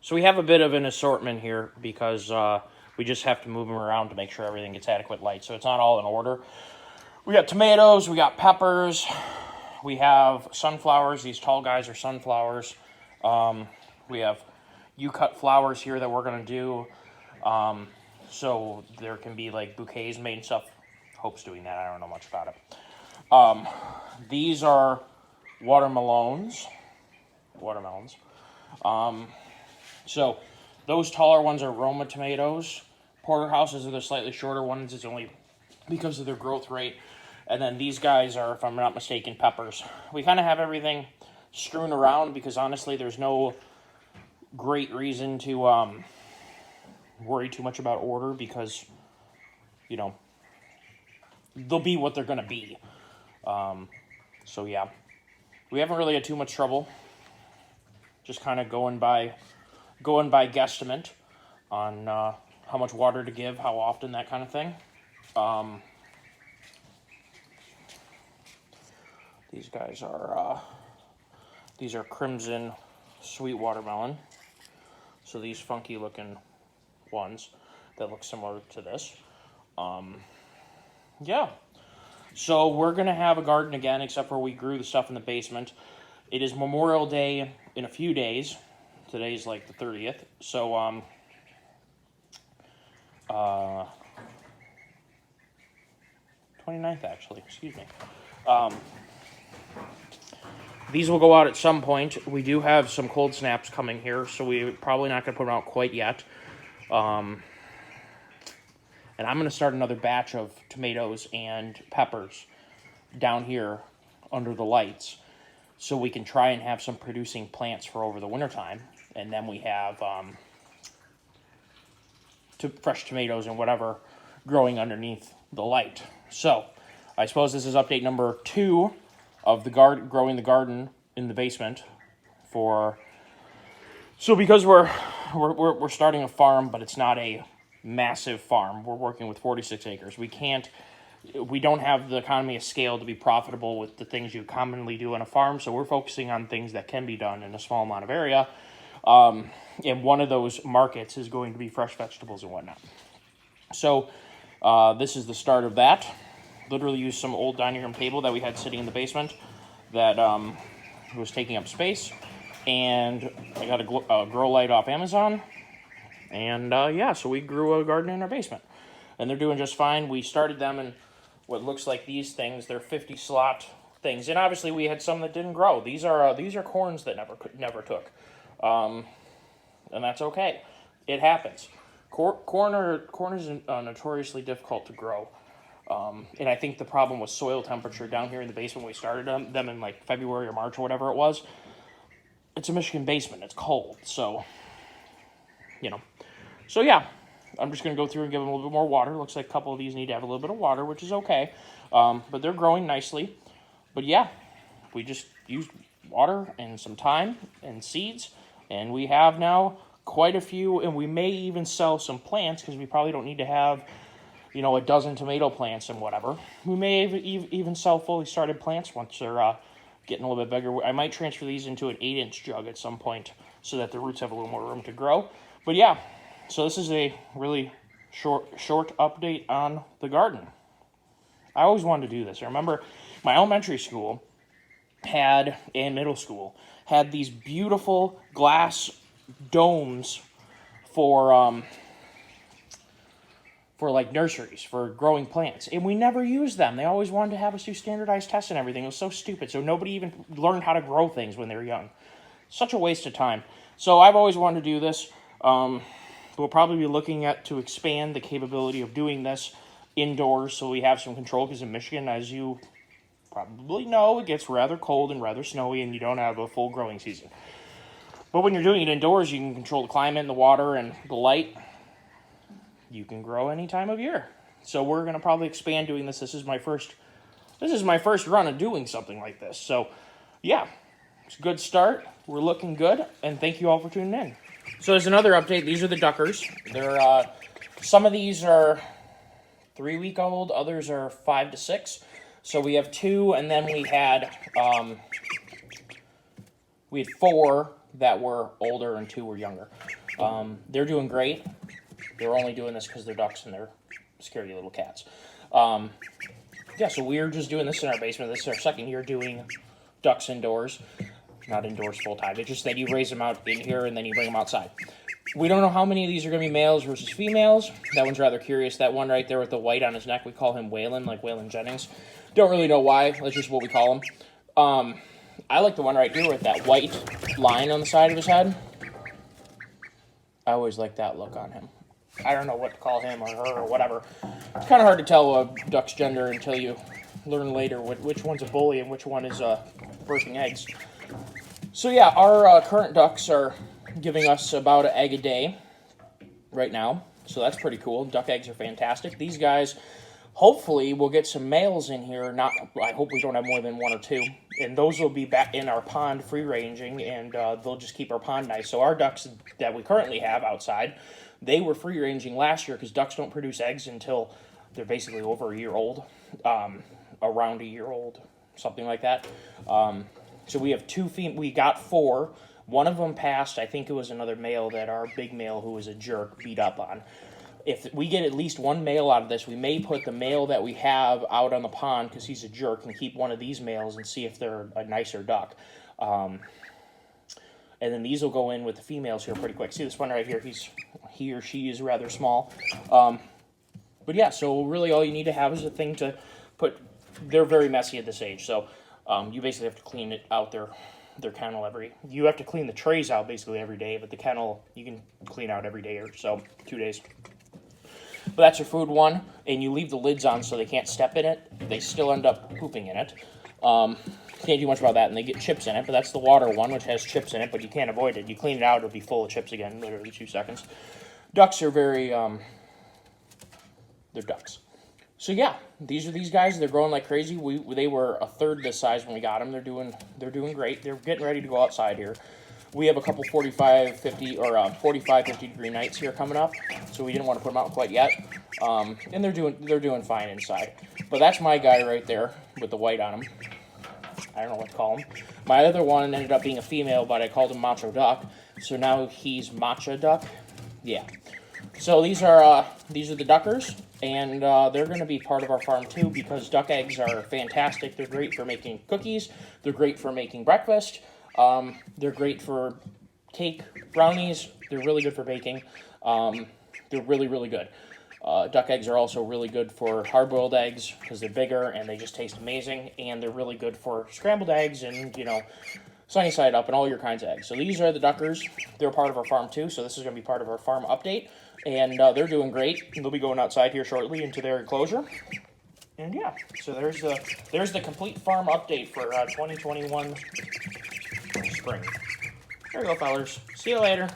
So we have a bit of an assortment here because we just have to move them around to make sure everything gets adequate light. So it's not all in order. We got tomatoes, we got peppers, we have sunflowers. These tall guys are sunflowers. We have you-cut flowers here that we're going to do. So there can be like bouquets made and stuff. Hope's doing that. I don't know much about it. These are watermelons. So those taller ones are Roma tomatoes. Porterhouses are the slightly shorter ones. It's only because of their growth rate. And then these guys are, if I'm not mistaken, peppers. We kind of have everything strewn around because honestly there's no great reason to worry too much about order because, you know, they'll be what they're going to be. So yeah, we haven't really had too much trouble. Just kind of going by guesstimate on how much water to give, how often, that kind of thing. These guys are these are crimson sweet watermelon. So these funky looking ones that look similar to this. Yeah. So we're gonna have a garden again, except for we grew the stuff in the basement. It is Memorial Day in a few days. Today's like the 30th. So 29th actually, excuse me. These will go out at some point. We do have some cold snaps coming here, so we're probably not going to put them out quite yet. And I'm going to start another batch of tomatoes and peppers down here under the lights so we can try and have some producing plants for over the wintertime. And then we have fresh tomatoes and whatever growing underneath the light. So I suppose this is update number 2 of the growing the garden in the basement so because we're starting a farm, but it's not a massive farm. We're working with 46 acres. We don't have the economy of scale to be profitable with the things you commonly do on a farm, so we're focusing on things that can be done in a small amount of area. And one of those markets is going to be fresh vegetables and whatnot. So this is the start of that. Literally used some old dining room table that we had sitting in the basement that was taking up space. And I got a grow light off Amazon. And yeah, so we grew a garden in our basement. And they're doing just fine. We started them in what looks like these things. They're 50 slot things. And obviously we had some that didn't grow. These are corns that never took. And that's okay. It happens. Corn is notoriously difficult to grow. And I think the problem was soil temperature down here in the basement when we started them in like February or March or whatever it was. It's a Michigan basement. It's cold. So, you know. So, yeah. I'm just going to go through and give them a little bit more water. Looks like a couple of these need to have a little bit of water, which is okay. But they're growing nicely. But, yeah. We just used water and some time and seeds. And we have now quite a few. And we may even sell some plants because we probably don't need to have, you know, a dozen tomato plants and whatever. We may even sell fully started plants once they're getting a little bit bigger. I might transfer these into an 8-inch jug at some point so that the roots have a little more room to grow. But yeah, so this is a really short update on the garden. I always wanted to do this. I remember my elementary school and middle school had these beautiful glass domes for like nurseries, for growing plants. And we never used them. They always wanted to have us do standardized tests and everything. It was so stupid. So nobody even learned how to grow things when they were young. Such a waste of time. So I've always wanted to do this. We'll probably be looking to expand the capability of doing this indoors so we have some control, because in Michigan, as you probably know, it gets rather cold and rather snowy and you don't have a full growing season. But when you're doing it indoors, you can control the climate and the water and the light. You can grow any time of year. So we're going to probably expand doing this. This is my first run of doing something like this. So yeah, it's a good start. We're looking good. And thank you all for tuning in. So as another update, these are the duckers. They're some of these are 3-week-old, others are 5 to 6. So we have 2, and then we had 4 that were older and 2 were younger. They're doing great. They're only doing this because they're ducks and they're scary little cats. Yeah, so we're just doing this in our basement. This is our second year doing ducks indoors. Not indoors full time. It's just that you raise them out in here and then you bring them outside. We don't know how many of these are going to be males versus females. That one's rather curious. That one right there with the white on his neck, we call him Waylon, like Waylon Jennings. Don't really know why. That's just what we call him. I like the one right here with that white line on the side of his head. I always like that look on him. I don't know what to call him or her or whatever. It's kind of hard to tell a duck's gender until you learn later which one's a bully and which one is birthing eggs. So yeah, our current ducks are giving us about an egg a day right now. So that's pretty cool. Duck eggs are fantastic. These guys, hopefully, we'll get some males in here. I hope we don't have more than 1 or 2. And those will be back in our pond free-ranging, and they'll just keep our pond nice. So our ducks that we currently have outside, they were free-ranging last year because ducks don't produce eggs until they're basically over a year old, around a year old, something like that. So we have 2 we got 4. One of them passed. I think it was another male that our big male, who was a jerk, beat up on. If we get at least 1 male out of this, we may put the male that we have out on the pond because he's a jerk and keep one of these males and see if they're a nicer duck. And then these will go in with the females here pretty quick. See this one right here? He or she is rather small. But yeah, so really all you need to have is a thing to put. They're very messy at this age, so you basically have to clean it out their kennel you have to clean the trays out basically every day, but the kennel you can clean out every day or so, 2 days. But that's your food one, and you leave the lids on so they can't step in it. They still end up pooping in it. Can't do much about that, and they get chips in it, but that's the water one, which has chips in it, but you can't avoid it. You clean it out, it'll be full of chips again in literally 2 seconds. Ducks are very, they're ducks. So yeah, these are these guys. They're growing like crazy. They were a third this size when we got them. They're doing great. They're getting ready to go outside here. We have a couple 45, 50 degree nights here coming up, so we didn't want to put them out quite yet. And they're doing fine inside. But that's my guy right there with the white on him. I don't know what to call him. My other one ended up being a female, but I called him Macho Duck. So now he's Matcha Duck. Yeah. So these are the duckers, and they're going to be part of our farm too because duck eggs are fantastic. They're great for making cookies. They're great for making breakfast. They're great for cake, brownies. They're really good for baking. They're really, really good. Duck eggs are also really good for hard-boiled eggs because they're bigger and they just taste amazing. And they're really good for scrambled eggs and, sunny side up and all your kinds of eggs. So these are the duckers. They're part of our farm too, so this is going to be part of our farm update. And they're doing great. They'll be going outside here shortly into their enclosure. And yeah, so there's the complete farm update for 2021 spring. There you go, fellers. See you later.